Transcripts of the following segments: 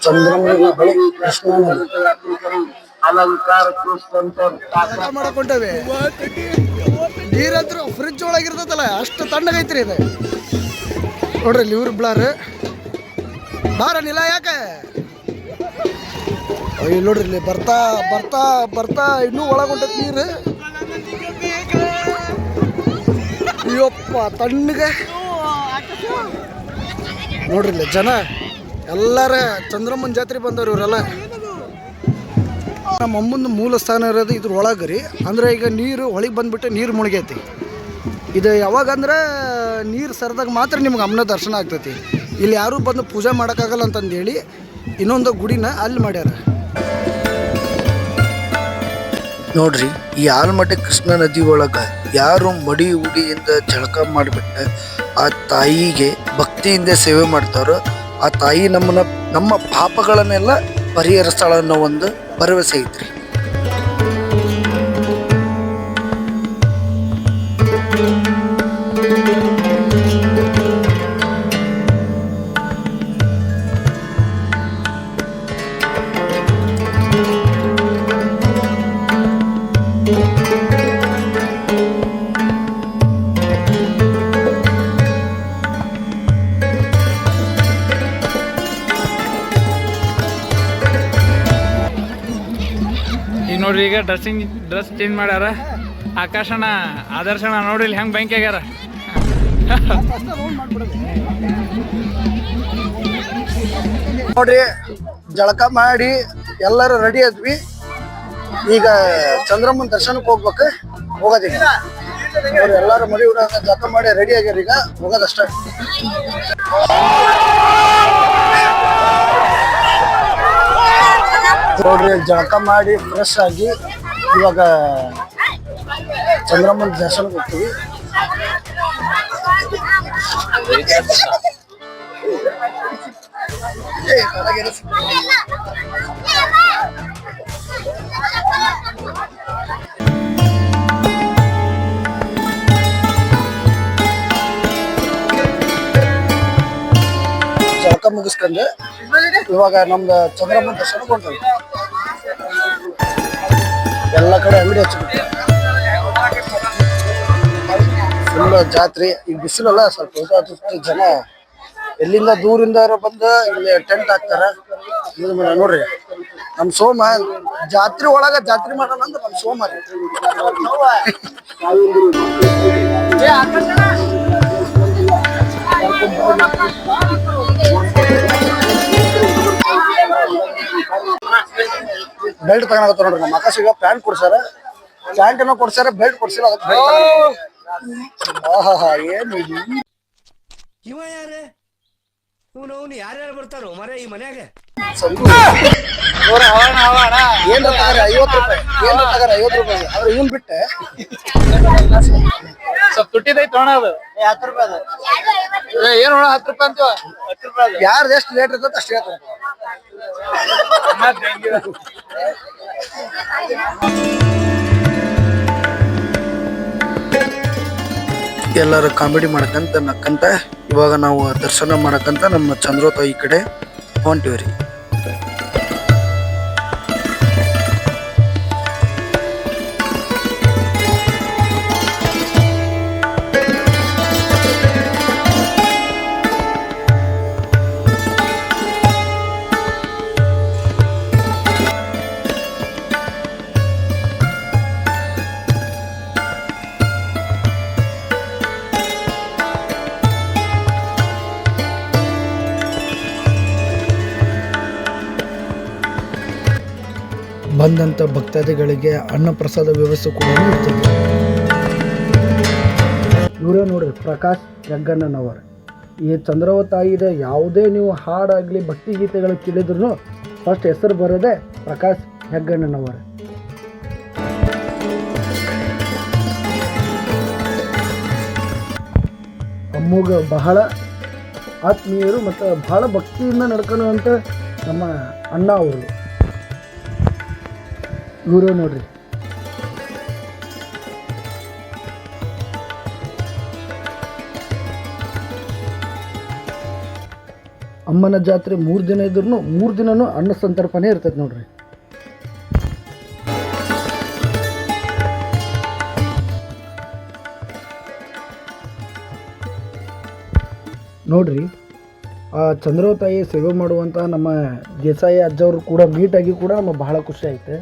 ಚಂದ್ರಮುಖಿ ಬಳಿ ಕೃಷ್ಣಾ ನದಿ ಮಾಡಕೊಂಡವೆ ನೀರಂತೂ ಫ್ರಿಜ್ ಒಳಗಿರ್ತದಲ್ಲ ಅಷ್ಟು ತಣ್ಣಗೈತ್ರಿ ಇದು ನೋಡ್ರಿ ಇಲ್ಲಿ ಇವ್ರು ಬ್ಲಾರ್ ಬಾರ ನಿಲ್ಲ ಯಾಕೆ ಅಯ್ಯೋ ನೋಡ್ರಿ ಇಲ್ಲಿ ಬರ್ತಾ ಬರ್ತಾ ಬರ್ತಾ ಇನ್ನೂ ಒಳಗೊಂಡೈತಿ ನೀರು ಅಯ್ಯಪ್ಪ ತಣ್ಣಗೆ ನೋಡ್ರಿ ಇಲ್ಲಿ ಜನ ಎಲ್ಲರ ಚಂದ್ರಮ್ಮನ ಜಾತ್ರೆ ಬಂದವ್ರು ಇವರೆಲ್ಲ ನಮ್ಮ ಅಮ್ಮನ ಮೂಲ ಸ್ಥಾನ ಇರೋದು ಇದ್ರ ಒಳಗೆ ರೀ ಅಂದರೆ ಈಗ ನೀರು ಹೊಳಿಗೆ ಬಂದ್ಬಿಟ್ಟು ನೀರು ಮುಳುಗೈತಿ ಇದು ಯಾವಾಗಂದ್ರೆ ನೀರು ಸರಿದಾಗ ಮಾತ್ರ ನಿಮ್ಗೆ ಅಮ್ಮನ ದರ್ಶನ ಆಗ್ತೈತಿ ಇಲ್ಲಿ ಯಾರೂ ಬಂದು ಪೂಜೆ ಮಾಡೋಕ್ಕಾಗಲ್ಲ ಅಂತಂದೇಳಿ ಇನ್ನೊಂದು ಗುಡಿನ ಅಲ್ಲಿ ಮಾಡ್ಯಾರ ನೋಡ್ರಿ ಈ ಆಲ್ಮಟ್ಟೆ ಕೃಷ್ಣಾ ನದಿ ಒಳಗೆ ಯಾರು ಮಡಿ ಉಡಿಯಿಂದ ಜಳಕ ಮಾಡಿಬಿಟ್ಟು ಆ ತಾಯಿಗೆ ಭಕ್ತಿಯಿಂದ ಸೇವೆ ಮಾಡ್ತಾರೋ ಆ ತಾಯಿ ನಮ್ಮ ಪಾಪಗಳನ್ನೆಲ್ಲ ಪರಿಹರಿಸ್ತಾಳ ಅನ್ನೋ ಒಂದು ಭರವಸೆ ಐತ್ರಿ ನೋಡ್ರಿ ಈಗ ಡ್ರೆಸ್ ಚೇಂಜ್ ಮಾಡ್ಯಾರ ಆಕಾಶಣ್ಣ ಆದರ್ಶಣ್ಣ ನೋಡ್ರಿ ಇಲ್ಲಿ ಹೆಂಗೆ ಬ್ಯಾಂಕ್ ಆಗ್ಯಾರ ನೋಡ್ರಿ ಜಳಕ ಮಾಡಿ ಎಲ್ಲರೂ ರೆಡಿ ಆದ್ವಿ ಈಗ ಚಂದ್ರಮ್ಮನ ದರ್ಶನಕ್ಕೆ ಹೋಗೋದೀಗ ನೋಡ್ರಿ ಎಲ್ಲರೂ ಮರಿ ಹುಡುಗ ಜಳಕ ಮಾಡಿ ರೆಡಿ ಆಗ್ಯಾರ ಈಗ ಹೋಗೋದಷ್ಟೇ ನೋಡ್ರಿ ಜಳಕ ಮಾಡಿ ಫ್ರೆಶ್ ಆಗಿ ಇವಾಗ ಚಂದ್ರಮ್ಮನ ದರ್ಶನಕ್ಕೆ ಹೋಗ್ತೀವಿ ಜಳಕ ಮುಗಿಸ್ಕೊಂಡು ಇವಾಗ ನಮ್ದು ಚಂದ್ರಮ್ಮನ ದರ್ಶನಕ್ಕೆ ಹೊಂಟವಿ ಎಲ್ಲ ಕಡೆ ಅಂಗಡಿ ಹಚ್ಚಿಬಿಟ್ಟು ಫುಲ್ ಜಾತ್ರೆ ಈಗ ಬಿಸಿಲಲ್ಲ ಸ್ವಲ್ಪ ಜನ ಎಲ್ಲಿಂದ ದೂರಿಂದ ಬಂದು ಇಲ್ಲಿ ಟೆಂಟ್ ಹಾಕ್ತಾರ ನೋಡ್ರಿ ನಮ್ ಸೋಮ ಜಾತ್ರೆ ಒಳಗ ಜಾತ್ರೆ ಮಾಡೋಣ ಅಂದ್ರೆ ನಮ್ ಸೋಮ ರೀ ಬೆಲ್ಟ್ ತಗೊಳಕತ್ತ ನೋಡ್ರಿ ನಮ್ಮ ಆಕಾಶಿಗ ಪ್ಯಾಂಟ್ ಕೊಡ್ಸಾರ ಪ್ಯಾಂಟ್ ಏನೋ ಕೊಡ್ಸಾರ ಬೆಲ್ಟ್ ಕೊಡ್ಸಿಲ್ಲ ಅದಕ್ಕೆ ಏನು ಇವ ಯಾರೇ ಇವನು ಯಾರ್ಯಾರು ಬರ್ತಾರೋ ಮರ ಈ ಮನ್ಯಾಗ ಏನ್ ತಗಾರ 50 ರೂಪಾಯಿ ಏನ್ ತಗಾರ 50 ರೂಪಾಯಿ ಆದ್ರೆ ಇವನ್ ಬಿಟ್ಟೆ ಸ್ವಲ್ಪ ತುಟ್ಟಿದೈತೆ ಅಣ್ಣ ಅದು 10 ರೂಪಾಯಿ ಏನು 10 ರೂಪಾಯಿ ಅಂತೀವ 10 ರೂಪಾಯಿ ಯಾರ್ದು ಎಷ್ಟು ಲೇಟ್ ಇರ್ತದೆ ಅಷ್ಟು ಹೇಳ್ತಾರೆ ಎಲ್ಲರೂ ಕಾಮಿಡಿ ಮಾಡಕಂತ ನಕ್ಕಂತ ಇವಾಗ ನಾವು ದರ್ಶನ ಮಾಡಕಂತ ನಮ್ಮ ಚಂದ್ರೋತಾಯಿ ಕಡೆ ಹೊಂಟಿವ್ರಿ ಬಂದಂಥ ಭಕ್ತಾದಿಗಳಿಗೆ ಅನ್ನ ಪ್ರಸಾದ ವ್ಯವಸ್ಥೆ ಕೂಡ ಇರ್ತದೆ ಇವರೇ ನೋಡ್ರಿ ಪ್ರಕಾಶ್ ಹೆಗ್ಗಣ್ಣನವರು ಈ ಚಂದ್ರವತಾಯಿದ ಯಾವುದೇ ನೀವು ಹಾಡಾಗಲಿ ಭಕ್ತಿ ಗೀತೆಗಳು ಕೇಳಿದ್ರು ಫಸ್ಟ್ ಹೆಸರು ಬರೋದೇ ಪ್ರಕಾಶ್ ಹೆಗ್ಗಣ್ಣನವರು ಅಮ್ಮಗ ಬಹಳ ಆತ್ಮೀಯರು ಮತ್ತು ಬಹಳ ಭಕ್ತಿಯಿಂದ ನಡ್ಕೊಳ್ಳುವಂಥ ನಮ್ಮ ಅಣ್ಣ ಅವರು ಇವರು ನೋಡ್ರಿ ಅಮ್ಮನ ಜಾತ್ರೆ 3 ದಿನ ಇದ್ರೂ 3 ದಿನನೂ ಅನ್ನ ಸಂತರ್ಪಣೆ ಇರ್ತೈತೆ ನೋಡ್ರಿ. ನೋಡ್ರಿ ಆ ಚಂದ್ರವ ತಾಯಿ ಸೇವೆ ಮಾಡುವಂಥ ನಮ್ಮ ದೇಸಾಯಿ ಅಜ್ಜವರು ಕೂಡ ಮೀಟಾಗಿ ಕೂಡ ನಮಗೆ ಬಹಳ ಖುಷಿ ಐತೆ.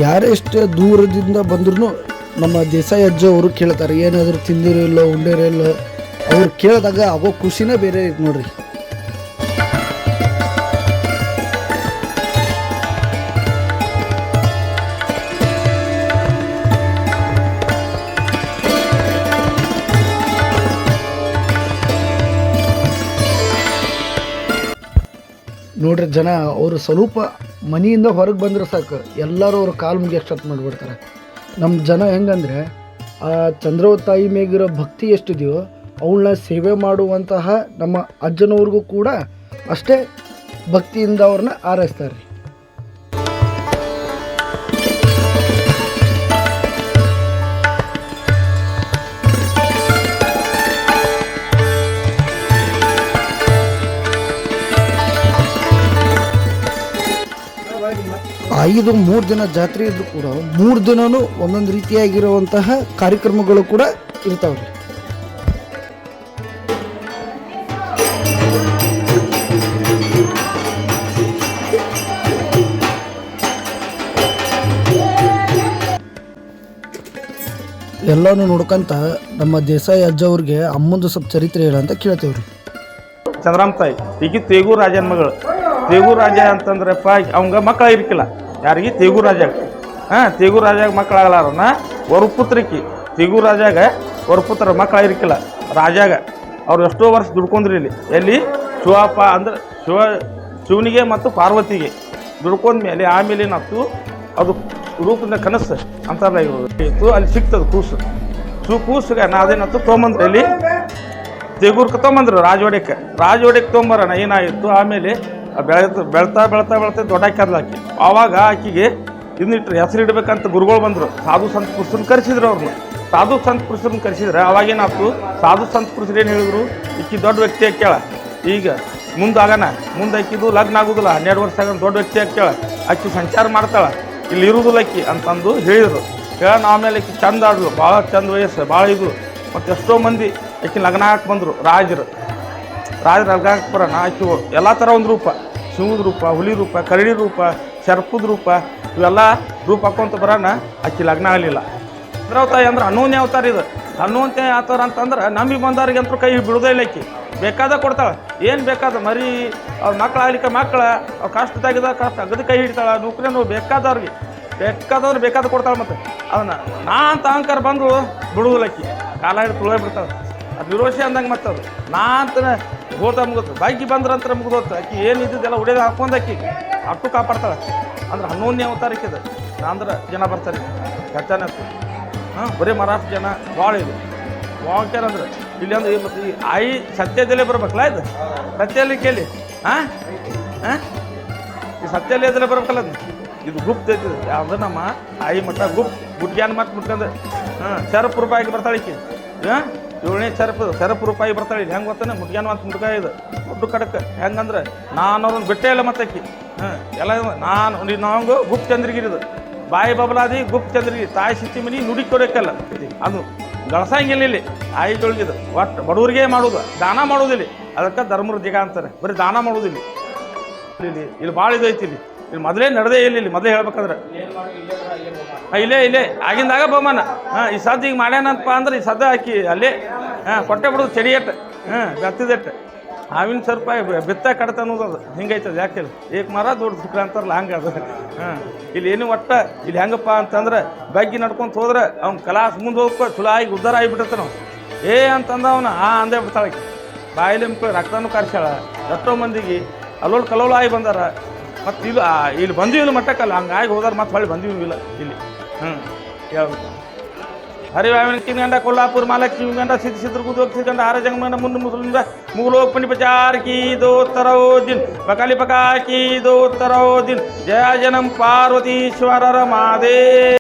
ಯಾರೆಷ್ಟೇ ದೂರದಿಂದ ಬಂದ್ರೂ ನಮ್ಮ ದೇಸಾಯಿ ಅಜ್ಜ ಅವರು ಕೇಳ್ತಾರೆ, ಏನಾದರೂ ತಿಂದಿರೋ ಇಲ್ಲೋ ಉಂಡಿರೋ ಇಲ್ಲೋ. ಅವ್ರು ಕೇಳಿದಾಗ ಆಗೋ ಖುಷಿನೇ ಬೇರೆ ಐತೆ ನೋಡ್ರಿ. ನೋಡ್ರಿ ಜನ ಅವರು ಸ್ವಲ್ಪ ಮನೆಯಿಂದ ಹೊರಗೆ ಬಂದರೆ ಸಾಕು ಎಲ್ಲರೂ ಅವ್ರ ಕಾಲು ಮುಗಿ ಅಷ್ಟು ಮಾಡಿಬಿಡ್ತಾರೆ. ನಮ್ಮ ಜನ ಹೆಂಗಂದರೆ ಆ ಚಂದ್ರವ ತಾಯಿ ಮೇಗಿರೋ ಭಕ್ತಿ ಎಷ್ಟಿದೆಯೋ ಅವಳನ್ನ ಸೇವೆ ಮಾಡುವಂತಹ ನಮ್ಮ ಅಜ್ಜನವ್ರಿಗೂ ಕೂಡ ಅಷ್ಟೇ ಭಕ್ತಿಯಿಂದ ಅವ್ರನ್ನ ಆರೈಸ್ತಾರೆ ರೀ. ಐದು 3 ದಿನ ಜಾತ್ರೆ ಇದ್ರೂ ಕೂಡ 3 ದಿನನೂ ಒಂದೊಂದು ರೀತಿಯಾಗಿರುವಂತಹ ಕಾರ್ಯಕ್ರಮಗಳು ಕೂಡ ಇರ್ತಾವ್ರಿ. ಎಲ್ಲಾನು ನೋಡ್ಕೊಂತ ನಮ್ಮ ದೇಸಾಯಿ ಅಜ್ಜ ಅವ್ರಿಗೆ ಅಮ್ಮಂದು ಸ್ವಲ್ಪ ಚರಿತ್ರೆ ಹೇಳ ಅಂತ ಕೇಳ್ತೇವ್ರಿ. ಚಂದ್ರಮ್ಮ ತಾಯಿ ಈಗ ತೇಗೂರು ರಾಜನ ಮಗಳು. ತೇಗೂರು ರಾಜ ಅಂತಂದ್ರಪ್ಪ ಅವಂಗ ಮಕ್ಕಳ ಇರ್ಕಿಲ್ಲ. ಯಾರಿಗೆ? ತೇಗೂರು ರಾಜಾಗ. ತೇಗೂರು ರಾಜಾಗ ಮಕ್ಕಳಾಗಲಾರನ ವರಪುತ್ರಕಿ. ತೇಗೂರು ರಾಜಾಗ ವರಪುತ್ರ ಮಕ್ಕಳ ಇರ್ಕಿಲ್ಲ. ರಾಜಾಗ ಅವ್ರು ಎಷ್ಟೋ ವರ್ಷ ದುಡ್ಕೊಂಡ್ರಿ ಇಲ್ಲಿ. ಎಲ್ಲಿ? ಶಿವಪ್ಪ ಅಂದ್ರೆ ಶಿವನಿಗೆ ಮತ್ತು ಪಾರ್ವತಿಗೆ ದುಡ್ಕೊಂಡ್ಮೇಲೆ ಆಮೇಲೆ ಏನಾಯ್ತು, ಅದು ರೂಪದ ಕನಸು ಅಂತಾರಲ್ಲ ಇತ್ತು, ಅಲ್ಲಿ ಸಿಕ್ತದ ಕೂಸು. ಕೂಸಿಗೆ ಅದೇನಾಯ್ತು ತೊಗೊಂಬಂದ್ರೆ ಇಲ್ಲಿ ತೇಗೂರ್ಗೆ ತೊಗೊಂಬಂದ್ರು ರಾಜವಾಡ್ಯಕ್ಕೆ ತೊಗೊಂಬರೋಣ. ಏನಾಯಿತು ಆಮೇಲೆ ಬೆಳ್ತಾ ದೊಡ್ಡಾಕಿ ಆಕಿ. ಆವಾಗ ಆಕಿಗೆ ಇನ್ನಿಟ್ರು ಹೆಸರು ಇಡ್ಬೇಕಂತ ಗುರುಗಳು ಬಂದರು. ಸಾಧು ಸಂತ ಪುರುಷರನ್ನ ಕರೆಸಿದ್ರು ಅವ್ರನ್ನ. ಸಾಧು ಸಂತ ಪುರುಷರನ್ನ ಕರೆಸಿದ್ರೆ ಅವಾಗೇನಾಯ್ತು, ಸಾಧು ಸಂತ ಪುರುಷರು ಏನು ಹೇಳಿದ್ರು, ಈಕಿ ದೊಡ್ಡ ವ್ಯಕ್ತಿ ಆಕ್ಯಾಳ, ಈಗ ಮುಂದಾಗಣ ಆಕಿದು ಲಗ್ನ ಆಗೋದಿಲ್ಲ, 12 ವರ್ಷ ಆಗ ದೊಡ್ಡ ವ್ಯಕ್ತಿ ಆಕ್ಯಾಳ, ಆಕಿ ಸಂಚಾರ ಮಾಡ್ತಾಳ, ಇಲ್ಲಿ ಇರುವುದಿಲ್ಲ ಆಕಿ ಅಂತಂದು ಹೇಳಿದರು. ಹೇಳೋಣ ಆಮೇಲೆ ಆಕಿ ಚಂದ ಆಡ್ಲು, ಭಾಳ ಚಂದ ವಯಸ್ಸು, ಭಾಳ ಇದು. ಮತ್ತು ಎಷ್ಟೋ ಮಂದಿ ಆಕಿ ಲಗ್ನ ಹಾಕಿ ಬಂದರು. ರಾಜರು ಲಗ್ನ ಹಾಕಿ ಬರೋಣ. ಆಕಿ ಎಲ್ಲ ಥರ ಒಂದು ರೂಪ, ಸಿಂಹದ ರೂಪ, ಹುಲಿ ರೂಪ, ಕರಡಿ ರೂಪ, ಸರ್ಪದ ರೂಪ, ಇವೆಲ್ಲ ರೂಪ ಹಾಕೊಂತ ಬರೋಣ. ಆಕಿ ಲಗ್ನ ಆಗಲಿಲ್ಲ. ಚಂದ್ರವ ತಾಯಿ ಅಂದ್ರೆ ಹನುಮಂತ ಅವತಾರ. ಇದು ಹನುಮಂತ ಅವತಾರ ಅಂತಂದ್ರೆ ನಂಬಿ ಬಂದವ್ರಿಗೆ ಅಂತೂ ಕೈ ಬಿಡೋದೇ ಇಲ್ಲ. ಆಕಿ ಬೇಕಾದ ಕೊಡ್ತಾಳೆ, ಏನು ಬೇಕಾದ ಮರಿ ಅವ್ರ ಮಕ್ಕಳಾಗ್ಲಿಕ್ಕೆ ಮಕ್ಕಳ ಅವ್ರು ಕಷ್ಟದಾಗಿದ್ದ ಕಷ್ಟ ಅಗದ ಕೈ ಹಿಡಿತಾಳೆ. ನೌಕರಿಯನ್ನು ಬೇಕಾದವ್ರಿಗೆ ಬೇಕಾದ ಕೊಡ್ತಾಳೆ. ಮತ್ತು ಅದನ್ನು ನಾ ಅಂತ ಅಹಂಕಾರ ಬಂದು ಬಿಡುವುದಿಲ್ಲ. ಆಕಿ ಕಾಲ ಹಿಡಿದು ತುಳಿಯೇ ಬಿಡ್ತಾಳೆ. ಅದು ವಿರೋಷಿ ಅಂದಂಗೆ ಮತ್ತದು ನಾ ಅಂತ ಮುಗಿತು. ಬಾಕಿ ಬಂದ್ರಂತ ಮುಗಿದೋತು. ಆಕಿ ಏನು ಇದ್ದಿದ್ದೆಲ್ಲ ಉಡಿಯೋದು ಹಾಕೊಂಡು ಆಕಿ ಅಟ್ಟು ಕಾಪಾಡ್ತಾಳೆ. ಅಂದ್ರೆ 11ನೇ ಅವತಾರಕ್ಕಿದೆ. ಅಂದ್ರೆ ಜನ ಬರ್ತಾರೆ ಘಟನೆ. ಬರೀ ಮರಾಠ ಜನ ಭಾಳ ಇದು ವಾಕ್ಯಾರ ಅಂದ್ರೆ ಇಲ್ಲಿ ಅಂದ್ರೆ ಮತ್ತು ಈ ಆಯಿ ಸತ್ಯದಲ್ಲೇ ಬರ್ಬೇಕಲ್ಲ. ಇದು ಸತ್ಯಲ್ಲಿ ಕೇಳಿ ಈ ಸತ್ಯಲ್ಲೇ ಬರ್ಬೇಕಲ್ಲ. ಅದು ಇದು ಗುಪ್ತ ಐತಿದೆ. ಯಾವ್ದು ನಮ್ಮ ಆಯಿ ಮಠ ಗುಡ್ಗ್ಯಾನ ಮಠ ಮುಟ್ಕೊಂಡು ಶರಪ್ ರೂಪಾಯಿಗೆ ಬರ್ತಾಳೆ ಈಕಿ. 7ನೇ ಶರಪ್ ರೂಪಾಯಿ ಬರ್ತಾಳೆ. ಇಲ್ಲಿ ಹೆಂಗೆ ಗೊತ್ತಾನೆ ಮುಟ್ಗ್ಯಾನ ಮತ್ತು ಮುಟ್ಗ ಇದು ದೊಡ್ಡ ಕಡಕ್ಕೆ. ಹೆಂಗಂದ್ರೆ ನಾನು ಅವ್ರನ್ನ ಬಿಟ್ಟೇ ಇಲ್ಲ ಮತ್ತೆ ಆಕಿ. ಎಲ್ಲ ನಾವು ಗುಪ್ತ ಚಂದ್ರಗಿರಿದು ಬಾಯಿ ಬಬಲಾದಿ ಗುಪ್ತ ಚಂದ್ರಗಿರಿ ತಾಯಿ ಸಿತ್ತಿ ಮನಿ ನುಡಿ ಕೊಡೋಕ್ಕಲ್ಲ. ಅದು ಗಳಸಂಗಿಲ್ಲ ಇಲ್ಲಿ ಆಯಿಗಳಿದು. ಒಟ್ಟು ಬಡವರಿಗೆ ಮಾಡೋದು, ದಾನ ಮಾಡೋದಿಲ್ಲ. ಅದಕ್ಕೆ ಧರ್ಮರ ದಿಗ ಅಂತಾರೆ. ಬರೀ ದಾನ ಮಾಡೋದಿಲ್ಲ. ಇಲ್ಲಿ ಭಾಳ ಇದು ಐತಿ. ಇಲ್ಲಿ ಮೊದಲೇ ನಡೆದೇ ಇಲ್ಲ. ಇಲ್ಲಿ ಮೊದಲೇ ಹೇಳ್ಬೇಕಂದ್ರೆ ಇಲ್ಲೇ ಆಗಿಂದಾಗ ಬಹುಮಾನ. ಈ ಸದ್ದು ಈಗ ಮಾಡ್ಯಾನಪ್ಪ ಅಂದ್ರೆ ಈ ಸದ್ದು ಹಾಕಿ ಅಲ್ಲೇ ಕೊಟ್ಟೆ ಬಿಡೋದು. ಚಡಿಯಟ್ಟು ಗತ್ತಿದಟ್ಟು ಹಾವಿನ ಸ್ವಲ್ಪ ಬಿತ್ತ ಕಡತ ಅನ್ನೋದು. ಅದು ಹಿಂಗೈತದ. ಯಾಕೆ ಏಕ್ ಮರ ದೊಡ್ಡ ಸುಕ್ರ ಅಂತಾರಲ್ಲ ಹಂಗೆ ಅದು. ಇಲ್ಲಿ ಏನು ಒಟ್ಟು ಇಲ್ಲಿ ಹೆಂಗಪ್ಪ ಅಂತಂದ್ರೆ ಬಗ್ಗಿ ನಡ್ಕೊಂತ ಹೋದ್ರೆ ಅವ್ನ ಕಲಾಸ್ ಮುಂದೆ ಹೋಗ್ಕೊ ಚಲೋ ಆಗಿ ಉದ್ಧಾರ ಆಗಿಬಿಟ್ಟತ್ತ. ನಾವು ಅಂತಂದ ಅವನು ಅಂದೇ ಬಿಡ್ತಾಳೆ. ಬಾಯಿಲೆ ಮುಕ್ಳು ರಕ್ತನೂ ಕರ್ಸ್ಯಾಳ. ಎಷ್ಟೋ ಮಂದಿಗೆ ಕಲೋಲ ಆಗಿ ಬಂದಾರ. ಮತ್ತು ಇಲ್ಲಿ ಬಂದೀವಿಲ್ಲ ಮಟ್ಟಕ್ಕಲ್ಲ. ಹಂಗಾಗಿ ಹೋದಾರ ಮತ್ತೆ ಹೊಳ್ಳಿ ಬಂದೀವಿ ಇಲ್ಲ ಇಲ್ಲಿ. ಹೇಳ್ಬೇಕು. हरिवामन किंगंडा कोल्हापुर महालक्ष्मी गंडा सिद्ध चित्रकूट सिद्धगंड हर जंगमन मुंड मुस्लिम मुगलोक पंडित प्रचार की दो तरह दिन बकाली पका की दो तरह दिन जया जनम पार्वती श्वर महादेव।